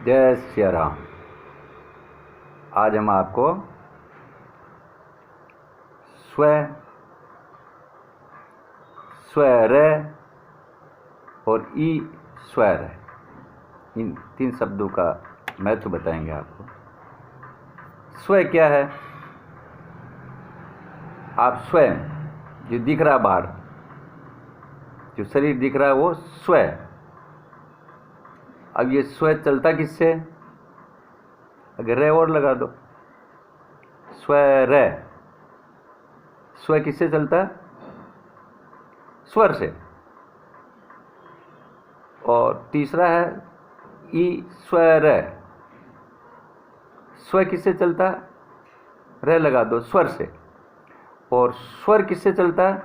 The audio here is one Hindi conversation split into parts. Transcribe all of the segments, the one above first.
जय श्री राम। आज हम आपको स्व, स्वर और ईश्वर इन तीन शब्दों का महत्व बताएंगे आपको। स्व क्या है? आप स्वयं जो दिख रहा बाहर, जो शरीर दिख रहा है वो स्व। अब ये स्व चलता किससे? अगर रे और लगा दो, स्वर। स्व किससे चलता है? स्वर से। और तीसरा है ईश्वर। स्व किससे चलता है? रे लगा दो, स्वर से। और स्वर किससे चलता है?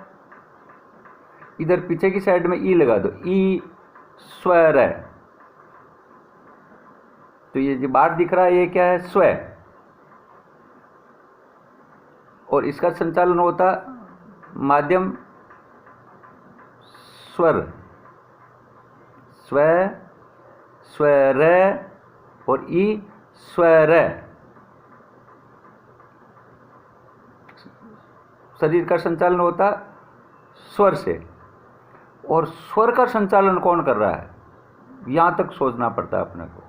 इधर पीछे की साइड में ई लगा दो, ईश्वर। तो ये जो बाहर दिख रहा है ये क्या है? स्व। और इसका संचालन होता माध्यम स्वर, स्व, स्वर और ईश्वर। शरीर का संचालन होता स्वर से। और स्वर का संचालन कौन कर रहा है, यहाँ तक सोचना पड़ता है अपने को,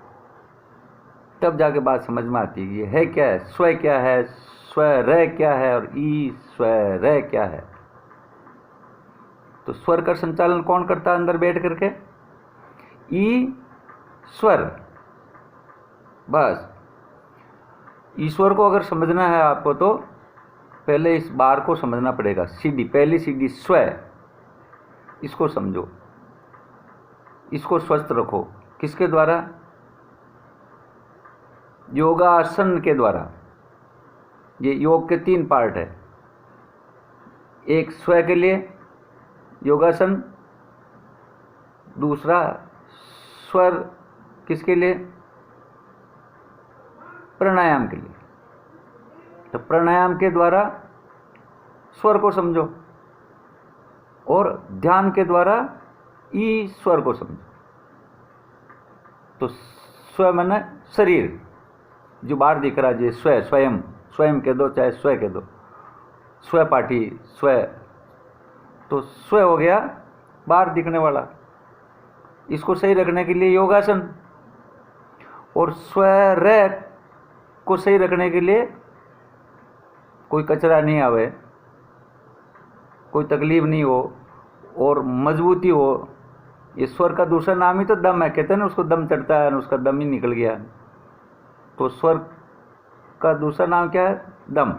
तब जाके बात समझ में आती है कि है क्या है, स्व क्या है, स्वर क्या है और ईश्वर क्या है। तो स्वर का संचालन कौन करता है अंदर बैठ करके? ईश्वर। बस ईश्वर को अगर समझना है आपको तो पहले इस बार को समझना पड़ेगा। सीढ़ी, पहली सीढ़ी स्व, इसको समझो, इसको स्वस्थ रखो। किसके द्वारा? योगासन के द्वारा। ये योग के 3 पार्ट है। एक स्व के लिए योगासन, दूसरा स्वर किसके लिए? प्राणायाम के लिए। तो प्राणायाम के द्वारा स्वर को समझो और ध्यान के द्वारा ईश्वर को समझो। तो स्व माने शरीर जो बाहर दिख रहा है, जो स्व, स्वयं, स्वयं कह दो चाहे स्व कह दो, स्व पाठी, स्व। तो स्व हो गया बाहर दिखने वाला। इसको सही रखने के लिए योगासन, और स्वर को सही रखने के लिए कोई कचरा नहीं आवे, कोई तकलीफ नहीं हो और मजबूती हो। ये स्वर का दूसरा नाम ही तो दम है। कहते हैं ना उसको दम चढ़ता है, उसका दम ही निकल गया। तो स्वर का दूसरा नाम क्या है? दम।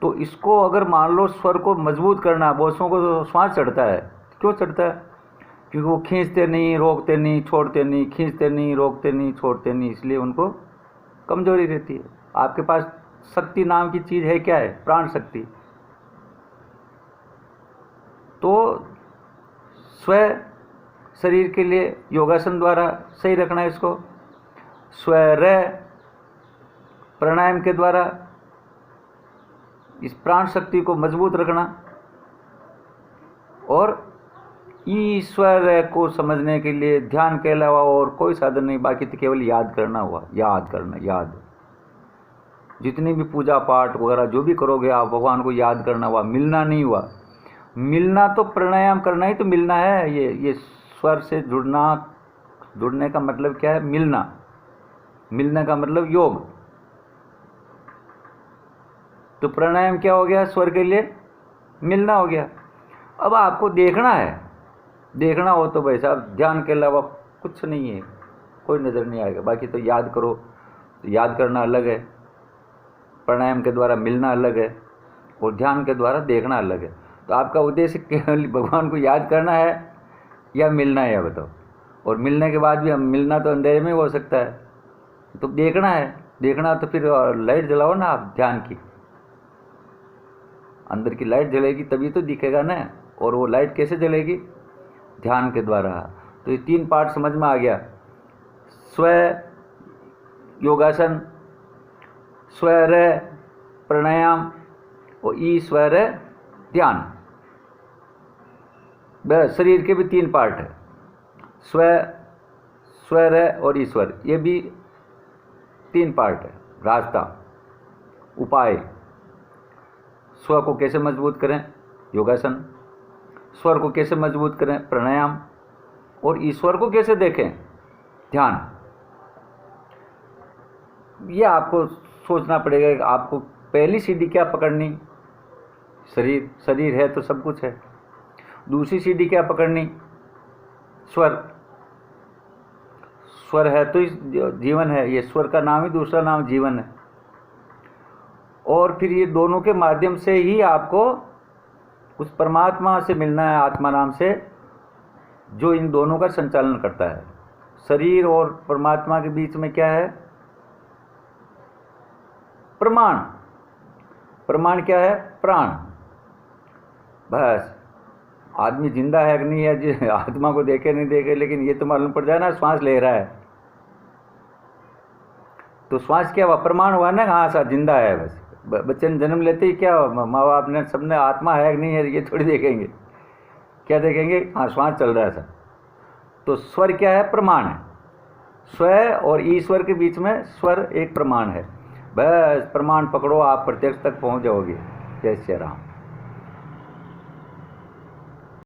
तो इसको अगर मान लो स्वर को मजबूत करना, बोसों को तो श्वास चढ़ता है। क्यों चढ़ता है? क्योंकि वो खींचते नहीं, रोकते नहीं, छोड़ते नहीं, खींचते नहीं, रोकते नहीं, छोड़ते नहीं, इसलिए उनको कमजोरी रहती है। आपके पास शक्ति नाम की चीज़ है, क्या है? प्राण शक्ति। तो स्व शरीर के लिए योगासन द्वारा सही रखना है इसको, स्वर प्राणायाम के द्वारा इस प्राण शक्ति को मजबूत रखना, और ईश्वर को समझने के लिए ध्यान के अलावा और कोई साधन नहीं। बाकी तो केवल याद करना हुआ, याद करना, याद। जितनी भी पूजा पाठ वगैरह जो भी करोगे आप, भगवान को याद करना हुआ, मिलना नहीं हुआ। मिलना तो प्राणायाम करना ही तो मिलना है। ये स्वर से जुड़ना, जुड़ने का मतलब क्या है? मिलना। मिलने का मतलब योग। तो प्राणायाम क्या हो गया? स्वर के लिए मिलना हो गया। अब आपको देखना है, देखना हो तो भाई साहब ध्यान के अलावा कुछ नहीं है, कोई नज़र नहीं आएगा। बाकी तो याद करो, तो याद करना अलग है, प्राणायाम के द्वारा मिलना अलग है, और ध्यान के द्वारा देखना अलग है। तो आपका उद्देश्य केवल भगवान को याद करना है या मिलना है, या बताओ? और मिलने के बाद भी हम, मिलना तो अंधेरे में हो सकता है, तो देखना है। देखना तो फिर लाइट जलाओ ना आप ध्यान की, अंदर की लाइट जलेगी तभी तो दिखेगा ना। और वो लाइट कैसे जलेगी? ध्यान के द्वारा। तो ये 3 पार्ट समझ में आ गया। स्व योगासन, स्वर प्राणायाम और ईश्वर ध्यान। शरीर के भी 3 पार्ट है, स्व, स्वर है और ईश्वर, ये भी 3 पार्ट है। रास्ता, उपाय, स्व को कैसे मजबूत करें, योगासन, स्वर को कैसे मजबूत करें, प्राणायाम, और ईश्वर को कैसे देखें, ध्यान। ये आपको सोचना पड़ेगा कि आपको पहली सीढ़ी क्या पकड़नी, शरीर, शरीर है तो सब कुछ है। दूसरी सीढ़ी क्या पकड़नी, स्वर, स्वर है तो जीवन है, ये स्वर का नाम ही दूसरा नाम जीवन है। और फिर ये दोनों के माध्यम से ही आपको उस परमात्मा से मिलना है, आत्मा नाम से, जो इन दोनों का संचालन करता है। शरीर और परमात्मा के बीच में क्या है, प्रमाण। प्रमाण क्या है, प्राण। बस आदमी जिंदा है कि नहीं है, जी आत्मा को देखे नहीं देखे, लेकिन ये तो मालूम पड़ जाए ना, श्वास ले रहा है तो श्वास क्या हुआ, प्रमाण हुआ ना, हाँ सर जिंदा है। बस बच्चे ने जन्म लेते ही क्या हुआ, माँ बाप ने सबने आत्मा है कि नहीं है ये थोड़ी देखेंगे, क्या देखेंगे, हाँ श्वास चल रहा है सर। तो स्वर क्या है, प्रमाण है। स्व और ईश्वर के बीच में स्वर एक प्रमाण है। बस प्रमाण पकड़ो, आप प्रत्यक्ष तक पहुंच जाओगे। जय श्री राम।